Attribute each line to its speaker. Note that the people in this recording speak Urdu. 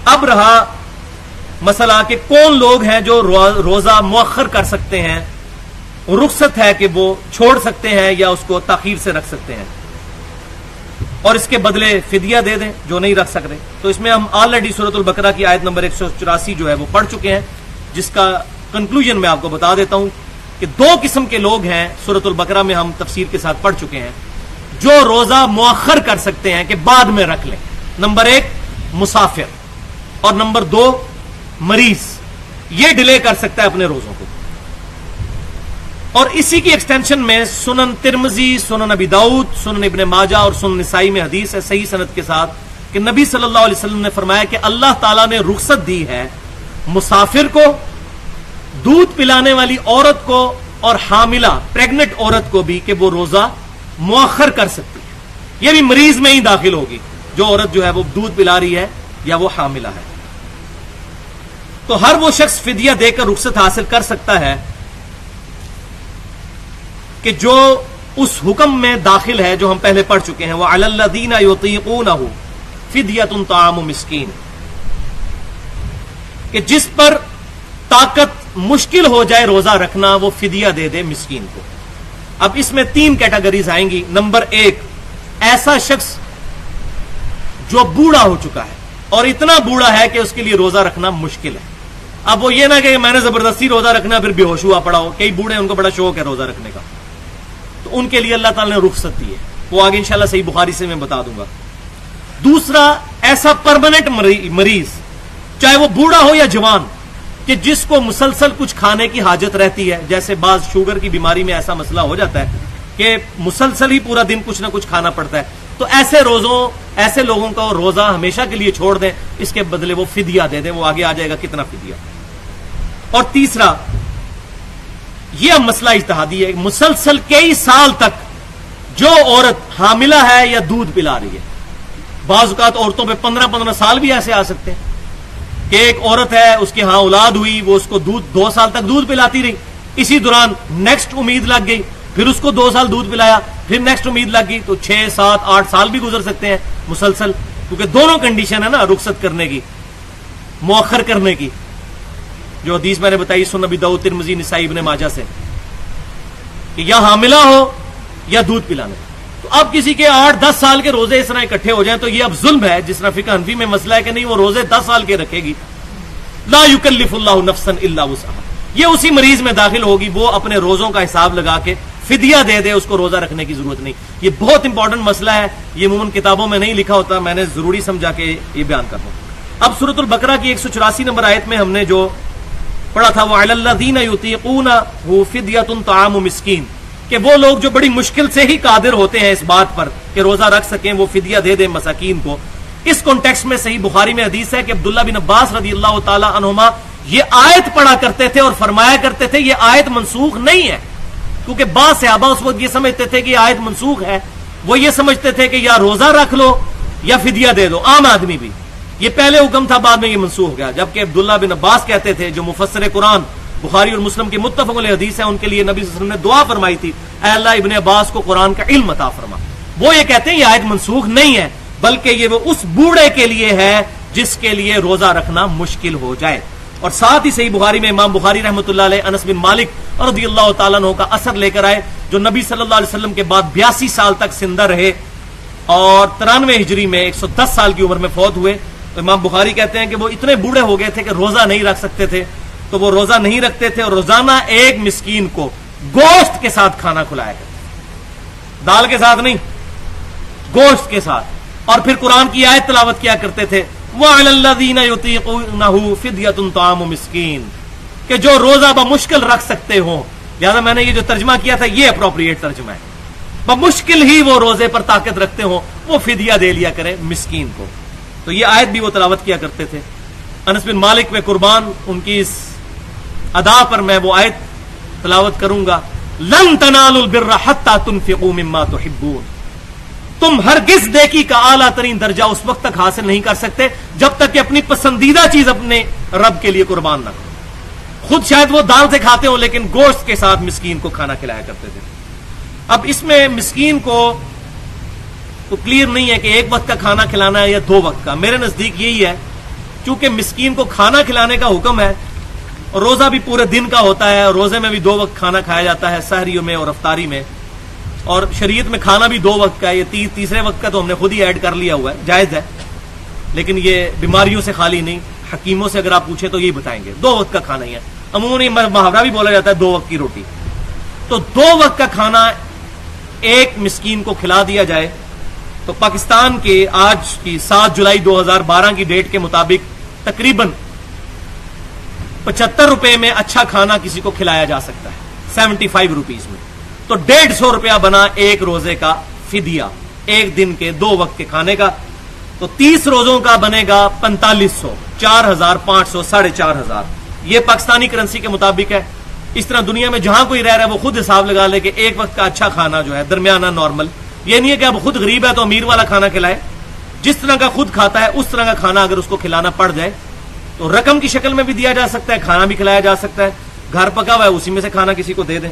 Speaker 1: اب رہا مسئلہ کہ کون لوگ ہیں جو روزہ مؤخر کر سکتے ہیں، رخصت ہے کہ وہ چھوڑ سکتے ہیں یا اس کو تاخیر سے رکھ سکتے ہیں اور اس کے بدلے فدیہ دے دیں جو نہیں رکھ سکتے. تو اس میں ہم آلریڈی سورۃ البقرہ کی آیت نمبر 184 جو ہے وہ پڑھ چکے ہیں، جس کا کنکلوژن میں آپ کو بتا دیتا ہوں کہ دو قسم کے لوگ ہیں سورۃ البقرہ میں ہم تفسیر کے ساتھ پڑھ چکے ہیں جو روزہ مؤخر کر سکتے ہیں کہ بعد میں رکھ لیں. نمبر 1 مسافر اور نمبر 2 مریض، یہ ڈیلے کر سکتا ہے اپنے روزوں کو. اور اسی کی ایکسٹینشن میں سنن ترمذی، سنن ابی داؤد، سنن ابن ماجہ اور سنن نسائی میں حدیث ہے صحیح سند کے ساتھ کہ نبی صلی اللہ علیہ وسلم نے فرمایا کہ اللہ تعالیٰ نے رخصت دی ہے مسافر کو، دودھ پلانے والی عورت کو اور حاملہ پریگنٹ عورت کو بھی کہ وہ روزہ مؤخر کر سکتی ہے. یہ بھی مریض میں ہی داخل ہوگی جو عورت جو ہے وہ دودھ پلا رہی ہے یا وہ حاملہ ہے. تو ہر وہ شخص فدیہ دے کر رخصت حاصل کر سکتا ہے کہ جو اس حکم میں داخل ہے جو ہم پہلے پڑھ چکے ہیں، وَعَلَى الَّذِينَ يُطِيقُونَهُ فِدْيَةٌ طَعَامُ مِسْكِينٍ، کہ جس پر طاقت مشکل ہو جائے روزہ رکھنا وہ فدیہ دے دے مسکین کو. اب اس میں 3 کیٹیگریز آئیں گی. نمبر 1 ایسا شخص جو بوڑھا ہو چکا ہے اور اتنا بوڑھا ہے کہ اس کے لیے روزہ رکھنا مشکل ہے. اب وہ یہ نہ کہ میں نے زبردستی روزہ رکھنا پھر بے ہوش ہوا پڑا ہو. کئی بوڑھے ان کو بڑا شوق ہے روزہ رکھنے کا، تو ان کے لیے اللہ تعالی نے رخصت دی ہے، وہ آگے انشاءاللہ صحیح بخاری سے میں بتا دوں گا. دوسرا ایسا پرماننٹ مریض، چاہے وہ بوڑھا ہو یا جوان، کہ جس کو مسلسل کچھ کھانے کی حاجت رہتی ہے، جیسے بعض شوگر کی بیماری میں ایسا مسئلہ ہو جاتا ہے کہ مسلسل ہی پورا دن کچھ نہ کچھ کھانا پڑتا ہے، تو ایسے لوگوں کا روزہ ہمیشہ کے لیے چھوڑ دیں، اس کے بدلے وہ فدیہ دے دیں. وہ آگے آ جائے گا کتنا فدیہ. اور تیسرا یہ مسئلہ اجتہادی ہے، مسلسل کئی سال تک جو عورت حاملہ ہے یا دودھ پلا رہی ہے، بعض اوقات عورتوں پہ 15 سال بھی ایسے آ سکتے ہیں کہ ایک عورت ہے، اس کے ہاں اولاد ہوئی، وہ اس کو 2 سال تک دودھ پلاتی رہی، اسی دوران نیکسٹ امید لگ گئی، پھر اس کو 2 سال دودھ پلایا، پھر نیکسٹ امید لگ گئی، تو 6 7 8 سال بھی گزر سکتے ہیں مسلسل، کیونکہ دونوں کنڈیشن ہے نا رخصت کرنے کی، مؤخر کرنے کی، جو حدیث میں نے بتائی سنن ابی داؤد، ترمذی، نسائی، ابن ماجہ سے، کہ یا حاملہ ہو یا دودھ پلانے. تو اب کسی کے 8 10 سال کے روزے اس طرح اکٹھے ہو جائیں تو یہ اب ظلم ہے، جس طرح فقہ حنفی میں مسئلہ ہے کہ نہیں وہ روزے 10 سال کے رکھے گی. لا یکلف اللہ نفسا الا وسعها، یہ اسی مریض میں داخل ہوگی، وہ اپنے روزوں کا حساب لگا کے فدیہ دے دے، اس کو روزہ رکھنے کی ضرورت نہیں. یہ بہت امپورٹنٹ مسئلہ ہے، یہ عموماً کتابوں میں نہیں لکھا ہوتا، میں نے ضروری سمجھا کہ یہ بیان کر دوں. اب سورۃ البقرہ کی 184 نمبر آیت میں ہم نے جو پڑھا تھا وَعَلَى الَّذِينَ يُطِيقُونَهُ فِدْيَةٌ طَعَامُ مِسْكِينٍ، کہ وہ لوگ جو بڑی مشکل سے ہی قادر ہوتے ہیں اس بات پر کہ روزہ رکھ سکیں، وہ فدیہ دے دیں مساکین کو. اس کانٹیکسٹ میں صحیح بخاری میں حدیث ہے کہ عبداللہ بن عباس رضی اللہ تعالی عنہما یہ آیت پڑھا کرتے تھے اور فرمایا کرتے تھے یہ آیت منسوخ نہیں ہے، کیونکہ بعض صحابہ اس وقت یہ سمجھتے تھے کہ یہ آیت منسوخ ہے. وہ یہ سمجھتے تھے کہ یا روزہ رکھ لو یا فدیہ دے دو، عام آدمی بھی. یہ پہلے حکم تھا، بعد میں یہ منسوخ ہو گیا. جبکہ عبداللہ بن عباس کہتے تھے، جو مفسر قرآن بخاری اور مسلم کی متفق علیہ حدیث ہے، ان کے لیے نبی صلی اللہ علیہ وسلم نے دعا فرمائی تھی، اے اللہ ابن عباس کو قرآن کا علم عطا فرما. وہ یہ کہتے ہیں یہ آیت منسوخ نہیں ہے، بلکہ یہ وہ اس بوڑھے کے لیے ہے جس کے لیے روزہ رکھنا مشکل ہو جائے. اور ساتھ ہی صحیح بخاری میں امام بخاری رحمۃ اللہ علیہ انس بن مالک رضی اللہ تعالیٰ عنہ کا اثر لے کر آئے، جو نبی صلی اللہ علیہ وسلم کے بعد 82 سال تک زندہ رہے اور 93 ہجری میں 110 سال کی عمر میں فوت ہوئے. تو امام بخاری کہتے ہیں کہ وہ اتنے بوڑھے ہو گئے تھے کہ روزہ نہیں رکھ سکتے تھے، تو وہ روزہ نہیں رکھتے تھے اور روزانہ ایک مسکین کو گوشت کے ساتھ کھانا کھلایا کرتے، دال کے ساتھ نہیں، گوشت کے ساتھ. اور پھر قرآن کی آیت تلاوت کیا کرتے تھے وَعَلَى الَّذِينَ يُطِيقُونَهُ فِدْيَةٌ طَعَامُ مِسْكِينٍ، کہ جو روزہ بمشکل رکھ سکتے ہوں. لہذا میں نے یہ جو ترجمہ کیا تھا یہ اپروپریٹ ترجمہ ہے، بمشکل ہی وہ روزے پر طاقت رکھتے ہوں وہ فدیہ دے لیا کرے مسکین کو. تو یہ آیت بھی وہ تلاوت کیا کرتے تھے. انس بن مالک میں قربان ان کی اس ادا پر میں وہ آیت تلاوت کروں گا، لن تنالوا البر حتى تنفقوا مما تحبون، تم ہرگز نیکی کا اعلیٰ ترین درجہ اس وقت تک حاصل نہیں کر سکتے جب تک کہ اپنی پسندیدہ چیز اپنے رب کے لیے قربان نہ کرو. خود شاید وہ دال سے کھاتے ہو لیکن گوشت کے ساتھ مسکین کو کھانا کھلایا کرتے تھے. اب اس میں مسکین کو تو کلیئر نہیں ہے کہ ایک وقت کا کھانا کھلانا ہے یا 2 وقت کا. میرے نزدیک یہی ہے، چونکہ مسکین کو کھانا کھلانے کا حکم ہے اور روزہ بھی پورے دن کا ہوتا ہے اور روزے میں بھی 2 وقت کھانا کھایا جاتا ہے، سحریوں میں اور افطاری میں، اور شریعت میں کھانا بھی 2 وقت کا ہے، یہ تیسرے وقت کا تو ہم نے خود ہی ایڈ کر لیا ہوا ہے، جائز ہے، لیکن یہ بیماریوں سے خالی نہیں. حکیموں سے اگر آپ پوچھیں تو یہی بتائیں گے 2 وقت کا کھانا ہی ہے. عموماً محاورہ بھی بولا جاتا ہے 2 وقت کی روٹی. تو 2 وقت کا کھانا ایک مسکین کو کھلا دیا جائے تو پاکستان کے آج کی 7 جولائی 2012 کی ڈیٹ کے مطابق تقریباً 75 روپے میں اچھا کھانا کسی کو کھلایا جا سکتا ہے، 75 روپیز میں. تو 150 روپیہ بنا ایک روزے کا فدیہ، ایک دن کے 2 وقت کے کھانے کا. تو 30 روزوں کا بنے گا 4500، 4500، 4500. یہ پاکستانی کرنسی کے مطابق ہے. اس طرح دنیا میں جہاں کوئی رہ رہا ہے وہ خود حساب لگا لے کہ ایک وقت کا اچھا کھانا جو ہے درمیانہ نارمل، یہ نہیں ہے کہ اب خود غریب ہے تو امیر والا کھانا کھلائے. جس طرح کا خود کھاتا ہے اس طرح کا کھانا اگر اس کو کھلانا پڑ جائے تو رقم کی شکل میں بھی دیا جا سکتا ہے، کھانا بھی کھلایا جا سکتا ہے. گھر پکا ہوا ہے اسی میں سے کھانا کسی کو دے دیں.